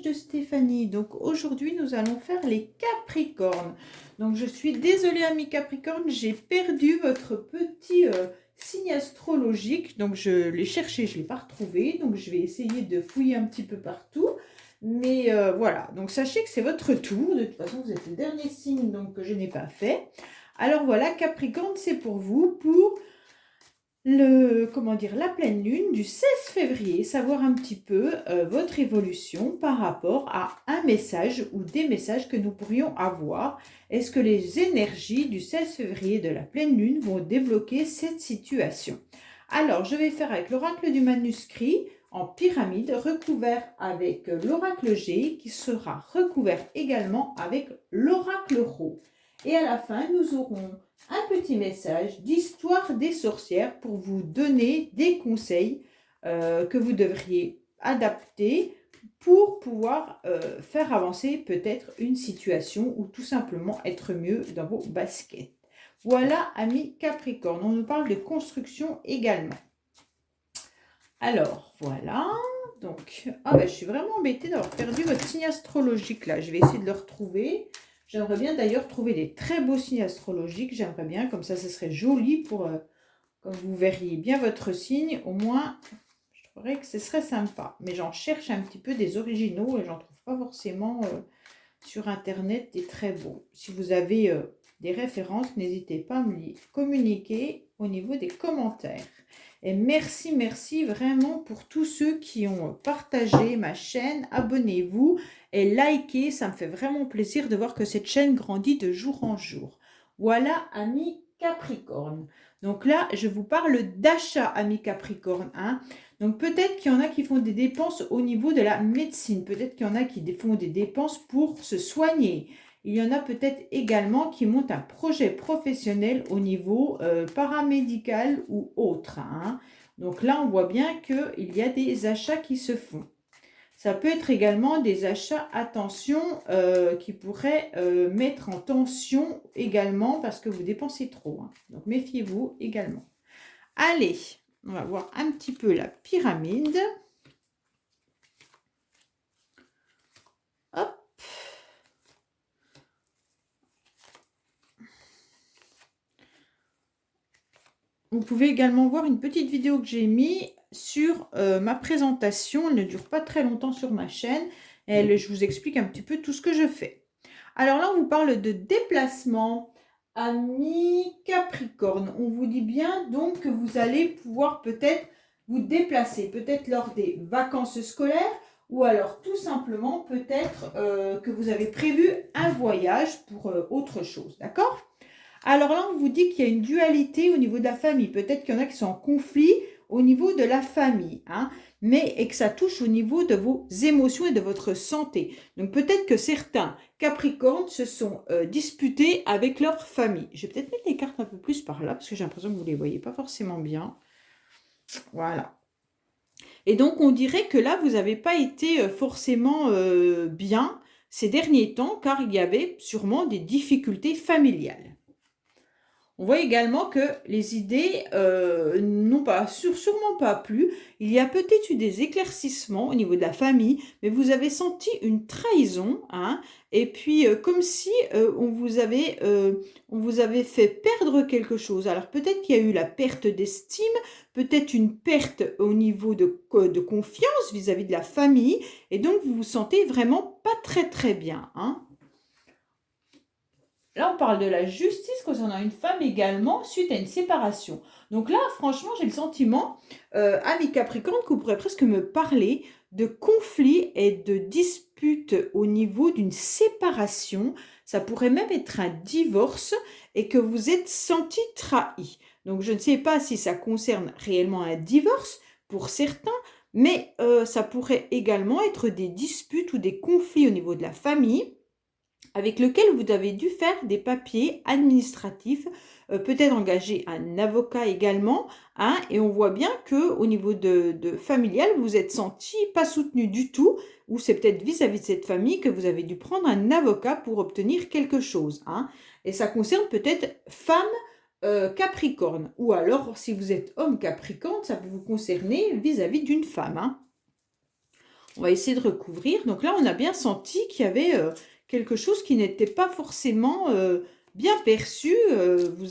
de Stéphanie. Donc aujourd'hui, nous allons faire les Capricornes. Donc je suis désolée, amis Capricornes, j'ai perdu votre petit signe astrologique. Donc je l'ai cherché, je ne l'ai pas retrouvé. Donc je vais essayer de fouiller un petit peu partout. Mais voilà, donc sachez que c'est votre tour. De toute façon, vous êtes le dernier signe donc, que je n'ai pas fait. Alors voilà, Capricorne, c'est pour vous, pour la pleine lune du 16 février, savoir un petit peu votre évolution par rapport à un message ou des messages que nous pourrions avoir. Est-ce que les énergies du 16 février de la pleine lune vont débloquer cette situation? Alors, je vais faire avec l'oracle du manuscrit en pyramide, recouvert avec l'oracle G, qui sera recouvert également avec l'oracle Rho. Et à la fin, nous aurons un petit message d'histoire des sorcières pour vous donner des conseils que vous devriez adapter pour pouvoir faire avancer peut-être une situation ou tout simplement être mieux dans vos baskets. Voilà, amis Capricorne, on nous parle de construction également. Alors, voilà. Donc, je suis vraiment embêtée d'avoir perdu votre signe astrologique là. Je vais essayer de le retrouver. J'aimerais bien d'ailleurs trouver des très beaux signes astrologiques. J'aimerais bien, comme ça, ce serait joli pour, comme vous verriez bien votre signe. Au moins, je trouverais que ce serait sympa. Mais j'en cherche un petit peu des originaux et j'en trouve pas forcément sur Internet des très beaux. Si vous avez des références, n'hésitez pas à me les communiquer au niveau des commentaires. Et merci vraiment pour tous ceux qui ont partagé ma chaîne. Abonnez-vous et likez, ça me fait vraiment plaisir de voir que cette chaîne grandit de jour en jour. Voilà, amis Capricorne. Donc là, je vous parle d'achat, amis Capricorne. Donc peut-être qu'il y en a qui font des dépenses au niveau de la médecine. Peut-être qu'il y en a qui font des dépenses pour se soigner. Il y en a peut-être également qui montent un projet professionnel au niveau paramédical ou autre. Donc là, on voit bien qu'il y a des achats qui se font. Ça peut être également des achats, attention, qui pourraient mettre en tension également parce que vous dépensez trop. Donc méfiez-vous également. Allez, on va voir un petit peu la pyramide. Hop. Vous pouvez également voir une petite vidéo que j'ai mise sur ma présentation. Elle ne dure pas très longtemps sur ma chaîne. Je vous explique un petit peu tout ce que je fais. Alors là, on vous parle de déplacement. Amis Capricorne, on vous dit bien donc que vous allez pouvoir peut-être vous déplacer, peut-être lors des vacances scolaires ou alors tout simplement peut-être que vous avez prévu un voyage pour autre chose, d'accord ? Alors là, on vous dit qu'il y a une dualité au niveau de la famille. Peut-être qu'il y en a qui sont en conflit au niveau de la famille, et que ça touche au niveau de vos émotions et de votre santé. Donc peut-être que certains Capricornes se sont disputés avec leur famille. Je vais peut-être mettre les cartes un peu plus par là, parce que j'ai l'impression que vous ne les voyez pas forcément bien. Voilà. Et donc, on dirait que là, vous n'avez pas été forcément bien ces derniers temps, car il y avait sûrement des difficultés familiales. On voit également que les idées n'ont sûrement pas plu. Il y a peut-être eu des éclaircissements au niveau de la famille, mais vous avez senti une trahison, et puis comme si on vous avait fait perdre quelque chose. Alors peut-être qu'il y a eu la perte d'estime, peut-être une perte au niveau de confiance vis-à-vis de la famille, et donc vous vous sentez vraiment pas très bien, Là, on parle de la justice concernant une femme également suite à une séparation. Donc là, franchement, j'ai le sentiment, amis Capricorne, que vous pourrez presque me parler de conflits et de disputes au niveau d'une séparation. Ça pourrait même être un divorce et que vous êtes senti trahi. Donc, je ne sais pas si ça concerne réellement un divorce pour certains, mais ça pourrait également être des disputes ou des conflits au niveau de la famille avec lequel vous avez dû faire des papiers administratifs, peut-être engager un avocat également, et on voit bien qu'au niveau de familial, vous êtes senti pas soutenu du tout, ou c'est peut-être vis-à-vis de cette famille que vous avez dû prendre un avocat pour obtenir quelque chose. Et ça concerne peut-être femme Capricorne, ou alors si vous êtes homme Capricorne, ça peut vous concerner vis-à-vis d'une femme. On va essayer de recouvrir. Donc là, on a bien senti qu'il y avait quelque chose qui n'était pas forcément bien perçu. Vous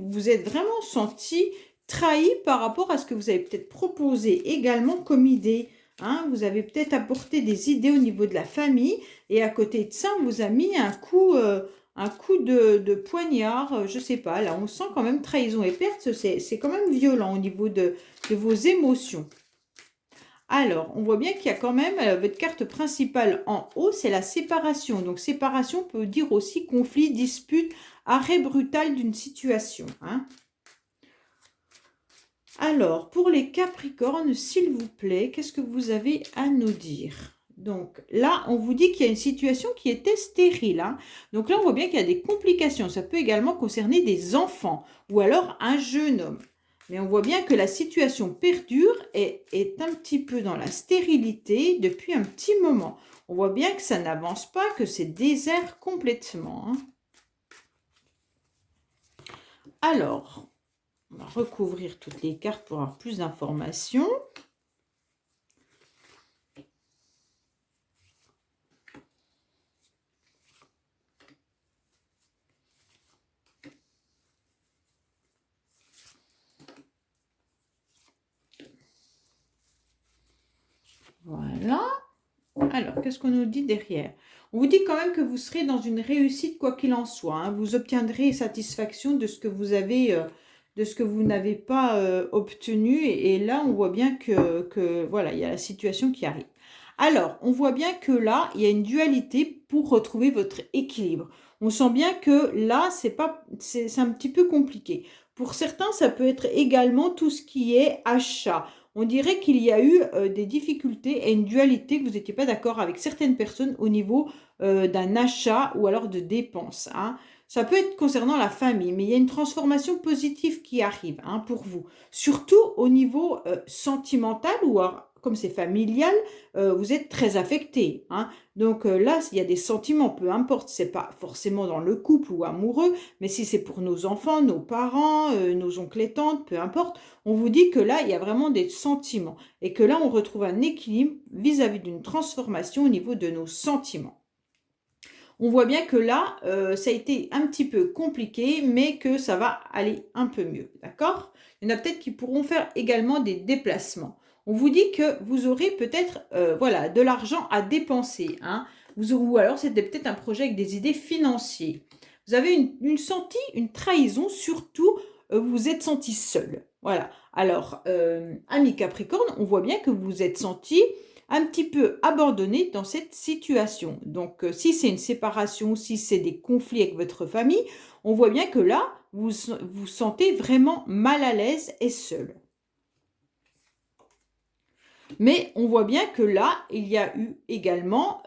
vous êtes vraiment senti trahi par rapport à ce que vous avez peut-être proposé également comme idée. Hein. Vous avez peut-être apporté des idées au niveau de la famille et à côté de ça, on vous a mis un coup de poignard. Je ne sais pas, là, on sent quand même trahison et perte. C'est quand même violent au niveau de vos émotions. Alors, on voit bien qu'il y a quand même votre carte principale en haut, c'est la séparation. Donc, séparation peut dire aussi conflit, dispute, arrêt brutal d'une situation. Hein. Alors, pour les Capricornes, s'il vous plaît, qu'est-ce que vous avez à nous dire? Donc là, on vous dit qu'il y a une situation qui était stérile. Hein. Donc là, on voit bien qu'il y a des complications. Ça peut également concerner des enfants ou alors un jeune homme. Mais on voit bien que la situation perdure et est un petit peu dans la stérilité depuis un petit moment. On voit bien que ça n'avance pas, que c'est désert complètement. Hein. Alors, on va recouvrir toutes les cartes pour avoir plus d'informations. Voilà. Alors, qu'est-ce qu'on nous dit derrière? On vous dit quand même que vous serez dans une réussite quoi qu'il en soit. Hein. Vous obtiendrez satisfaction de ce que vous avez, de ce que vous n'avez pas obtenu. Et là, on voit bien que voilà, il y a la situation qui arrive. Alors, on voit bien que là, il y a une dualité pour retrouver votre équilibre. On sent bien que là, c'est un petit peu compliqué. Pour certains, ça peut être également tout ce qui est achat. On dirait qu'il y a eu des difficultés et une dualité, que vous n'étiez pas d'accord avec certaines personnes au niveau d'un achat ou alors de dépenses. Hein. Ça peut être concernant la famille, mais il y a une transformation positive qui arrive hein, pour vous. Surtout au niveau sentimental ou alors, comme c'est familial, vous êtes très affecté. Hein. Donc là, il y a des sentiments, peu importe, c'est pas forcément dans le couple ou amoureux, mais si c'est pour nos enfants, nos parents, nos oncles et tantes, peu importe, on vous dit que là, il y a vraiment des sentiments et que là, on retrouve un équilibre vis-à-vis d'une transformation au niveau de nos sentiments. On voit bien que là, ça a été un petit peu compliqué, mais que ça va aller un peu mieux, d'accord? Il y en a peut-être qui pourront faire également des déplacements. On vous dit que vous aurez peut-être voilà, de l'argent à dépenser. Hein, ou alors, c'était peut-être un projet avec des idées financières. Vous avez une trahison, surtout, vous vous êtes senti seul. Voilà. Alors, ami Capricorne, on voit bien que vous vous êtes senti un petit peu abandonné dans cette situation. Donc, si c'est une séparation, si c'est des conflits avec votre famille, on voit bien que là, vous vous sentez vraiment mal à l'aise et seul. Mais on voit bien que là, il y a eu également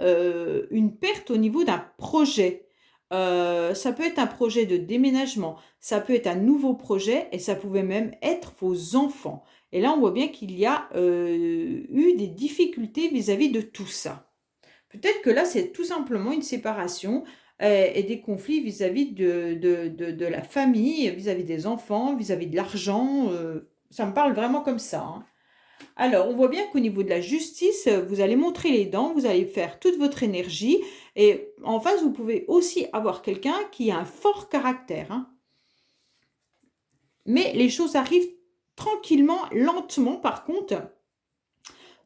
une perte au niveau d'un projet. Ça peut être un projet de déménagement, ça peut être un nouveau projet et ça pouvait même être vos enfants. Et là, on voit bien qu'il y a eu des difficultés vis-à-vis de tout ça. Peut-être que là, c'est tout simplement une séparation et des conflits vis-à-vis de la famille, vis-à-vis des enfants, vis-à-vis de l'argent. Ça me parle vraiment comme ça. Hein. Alors, on voit bien qu'au niveau de la justice, vous allez montrer les dents, vous allez faire toute votre énergie. Et en face, vous pouvez aussi avoir quelqu'un qui a un fort caractère. Hein. Mais les choses arrivent tranquillement, lentement par contre.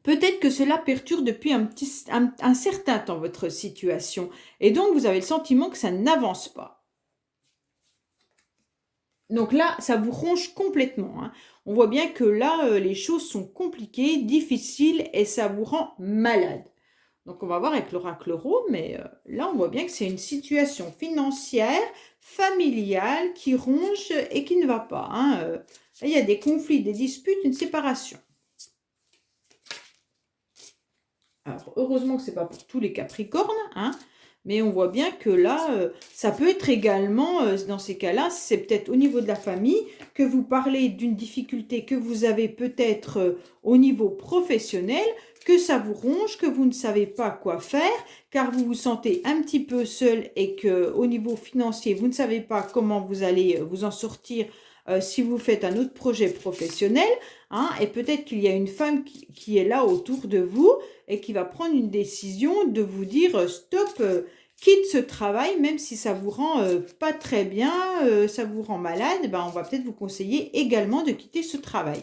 Peut-être que cela perturbe depuis un certain temps votre situation. Et donc, vous avez le sentiment que ça n'avance pas. Donc là, ça vous ronge complètement. Hein. On voit bien que là, les choses sont compliquées, difficiles et ça vous rend malade. Donc on va voir avec l'oracle Rome, mais là, on voit bien que c'est une situation financière, familiale, qui ronge et qui ne va pas. Hein. Là, il y a des conflits, des disputes, une séparation. Alors, heureusement que ce n'est pas pour tous les Capricornes, hein, mais on voit bien que là, ça peut être également, dans ces cas-là, c'est peut-être au niveau de la famille que vous parlez d'une difficulté que vous avez peut-être au niveau professionnel, que ça vous ronge, que vous ne savez pas quoi faire, car vous vous sentez un petit peu seul et qu'au niveau financier, vous ne savez pas comment vous allez vous en sortir si vous faites un autre projet professionnel, hein, et peut-être qu'il y a une femme qui est là autour de vous et qui va prendre une décision de vous dire stop, quitte ce travail, même si ça vous rend pas très bien, ça vous rend malade, ben, on va peut-être vous conseiller également de quitter ce travail.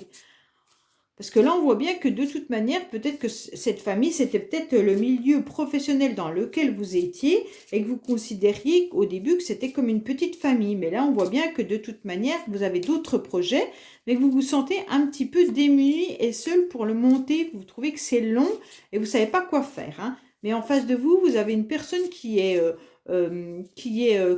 Parce que là, on voit bien que de toute manière, peut-être que cette famille, c'était peut-être le milieu professionnel dans lequel vous étiez et que vous considériez au début que c'était comme une petite famille. Mais là, on voit bien que de toute manière, vous avez d'autres projets, mais que vous vous sentez un petit peu démuni et seul pour le monter. Vous trouvez que c'est long et vous ne savez pas quoi faire, hein. Mais en face de vous, vous avez une personne qui est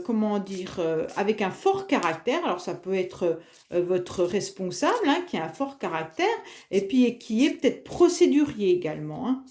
comment dire, avec un fort caractère. Alors, ça peut être votre responsable, hein, qui a un fort caractère, et puis qui est peut-être procédurier également, hein.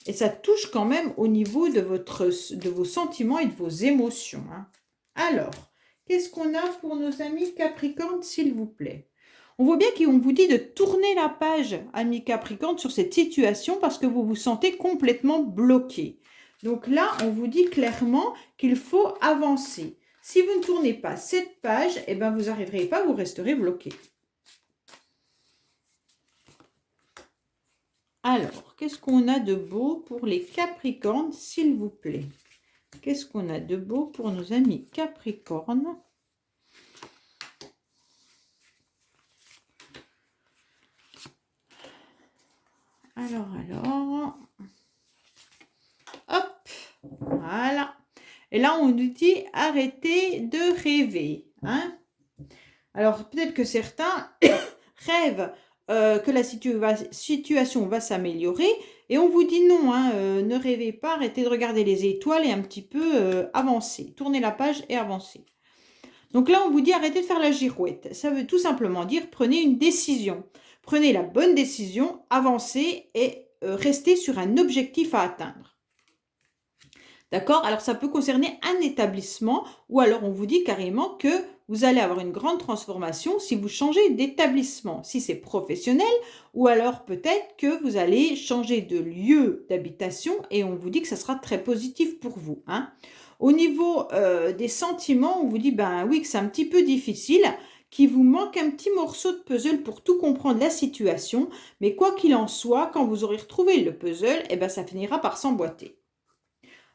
Et ça touche quand même au niveau de vos sentiments et de vos émotions, hein. Alors, qu'est-ce qu'on a pour nos amis Capricorne, s'il vous plaît? On voit bien qu'on vous dit de tourner la page, amis Capricorne, sur cette situation parce que vous vous sentez complètement bloqué. Donc là, on vous dit clairement qu'il faut avancer. Si vous ne tournez pas cette page, eh ben vous n'arriverez pas, vous resterez bloqué. Alors, qu'est-ce qu'on a de beau pour les Capricornes, s'il vous plaît? Qu'est-ce qu'on a de beau pour nos amis Capricornes? Alors, hop, voilà. Et là, on nous dit arrêtez de rêver, hein. Alors, peut-être que certains rêvent que la situation va s'améliorer et on vous dit non, hein, ne rêvez pas, arrêtez de regarder les étoiles et un petit peu avancer. Tournez la page et avancez. Donc là, on vous dit arrêtez de faire la girouette. Ça veut tout simplement dire prenez une décision. Prenez la bonne décision, avancez et restez sur un objectif à atteindre. D'accord? Alors, ça peut concerner un établissement ou alors on vous dit carrément que vous allez avoir une grande transformation si vous changez d'établissement, si c'est professionnel, ou alors peut-être que vous allez changer de lieu d'habitation et on vous dit que ça sera très positif pour vous, hein. Au niveau des sentiments, on vous dit ben oui que c'est un petit peu difficile, qu'il vous manque un petit morceau de puzzle pour tout comprendre la situation, mais quoi qu'il en soit, quand vous aurez retrouvé le puzzle, eh ben ça finira par s'emboîter.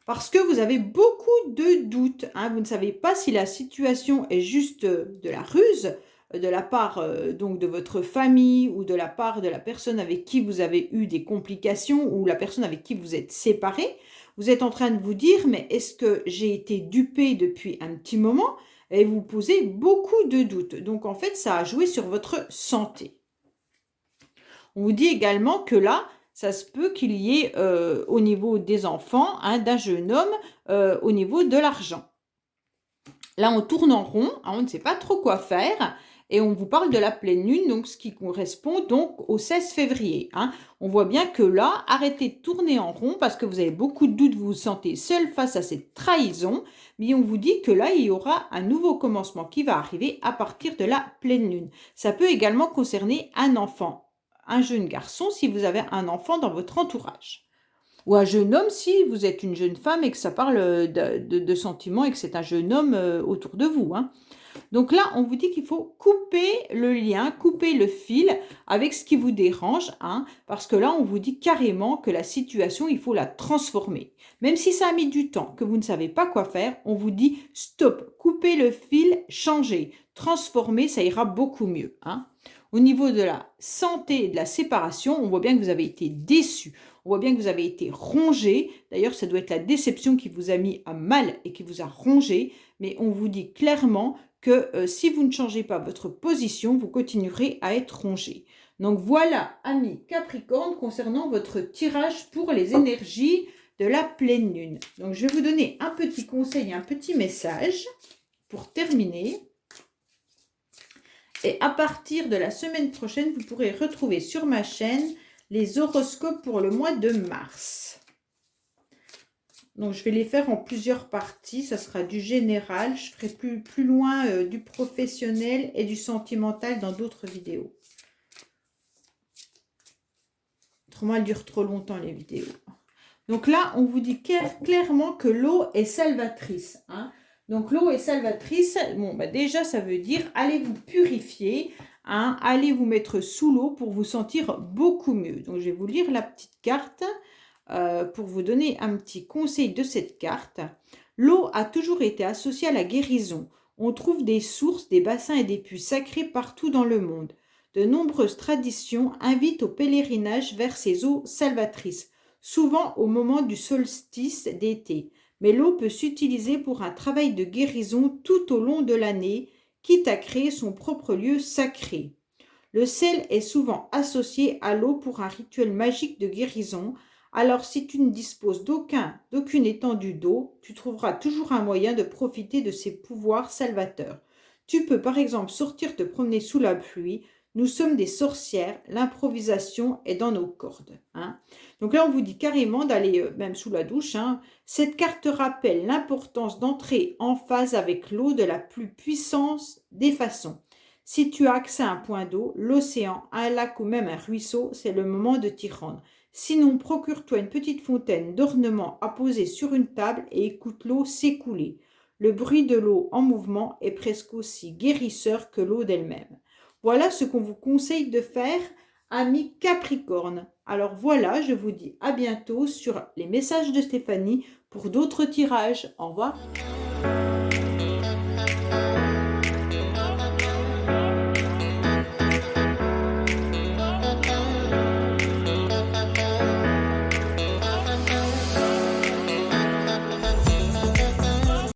Parce que vous avez beaucoup de doutes, hein. Vous ne savez pas si la situation est juste de la ruse, de la part donc de votre famille ou de la part de la personne avec qui vous avez eu des complications ou la personne avec qui vous êtes séparés. Vous êtes en train de vous dire, mais est-ce que j'ai été dupé depuis un petit moment? Et vous posez beaucoup de doutes. Donc en fait, ça a joué sur votre santé. On vous dit également que là, ça se peut qu'il y ait au niveau des enfants, hein, d'un jeune homme, au niveau de l'argent. Là, on tourne en rond, hein, on ne sait pas trop quoi faire. Et on vous parle de la pleine lune, donc ce qui correspond donc au 16 février. Hein. On voit bien que là, arrêtez de tourner en rond parce que vous avez beaucoup de doutes, vous vous sentez seul face à cette trahison. Mais on vous dit que là, il y aura un nouveau commencement qui va arriver à partir de la pleine lune. Ça peut également concerner un enfant, un jeune garçon si vous avez un enfant dans votre entourage. Ou un jeune homme si vous êtes une jeune femme et que ça parle de sentiments et que c'est un jeune homme autour de vous, hein. Donc là, on vous dit qu'il faut couper le lien, couper le fil avec ce qui vous dérange, hein, parce que là, on vous dit carrément que la situation, il faut la transformer. Même si ça a mis du temps, que vous ne savez pas quoi faire, on vous dit stop, coupez le fil, changez, transformez, ça ira beaucoup mieux, hein. Au niveau de la santé et de la séparation, on voit bien que vous avez été déçu. On voit bien que vous avez été rongé. D'ailleurs, ça doit être la déception qui vous a mis à mal et qui vous a rongé. Mais on vous dit clairement que si vous ne changez pas votre position, vous continuerez à être rongé. Donc voilà, amis Capricorne, concernant votre tirage pour les énergies de la pleine lune. Donc je vais vous donner un petit conseil, un petit message pour terminer. Et à partir de la semaine prochaine, vous pourrez retrouver sur ma chaîne les horoscopes pour le mois de mars. Donc, je vais les faire en plusieurs parties. Ça sera du général. Je ferai plus loin du professionnel et du sentimental dans d'autres vidéos. Autrement, elles durent trop longtemps, les vidéos. Donc là, on vous dit clairement que l'eau est salvatrice, hein. Donc l'eau est salvatrice. Bon, bah déjà, ça veut dire allez vous purifier, hein, allez vous mettre sous l'eau pour vous sentir beaucoup mieux. Donc je vais vous lire la petite carte pour vous donner un petit conseil de cette carte. L'eau a toujours été associée à la guérison. On trouve des sources, des bassins et des puits sacrés partout dans le monde. De nombreuses traditions invitent au pèlerinage vers ces eaux salvatrices, souvent au moment du solstice d'été. Mais l'eau peut s'utiliser pour un travail de guérison tout au long de l'année, quitte à créer son propre lieu sacré. Le sel est souvent associé à l'eau pour un rituel magique de guérison, alors si tu ne disposes d'aucune étendue d'eau, tu trouveras toujours un moyen de profiter de ses pouvoirs salvateurs. Tu peux par exemple sortir te promener sous la pluie. Nous sommes des sorcières, l'improvisation est dans nos cordes, hein. Donc là, on vous dit carrément d'aller même sous la douche, hein. Cette carte rappelle l'importance d'entrer en phase avec l'eau de la plus puissance des façons. Si tu as accès à un point d'eau, l'océan, un lac ou même un ruisseau, c'est le moment de t'y rendre. Sinon, procure-toi une petite fontaine d'ornement à poser sur une table et écoute l'eau s'écouler. Le bruit de l'eau en mouvement est presque aussi guérisseur que l'eau d'elle-même. Voilà ce qu'on vous conseille de faire, amis Capricorne. Alors voilà, je vous dis à bientôt sur les messages de Stéphanie pour d'autres tirages. Au revoir.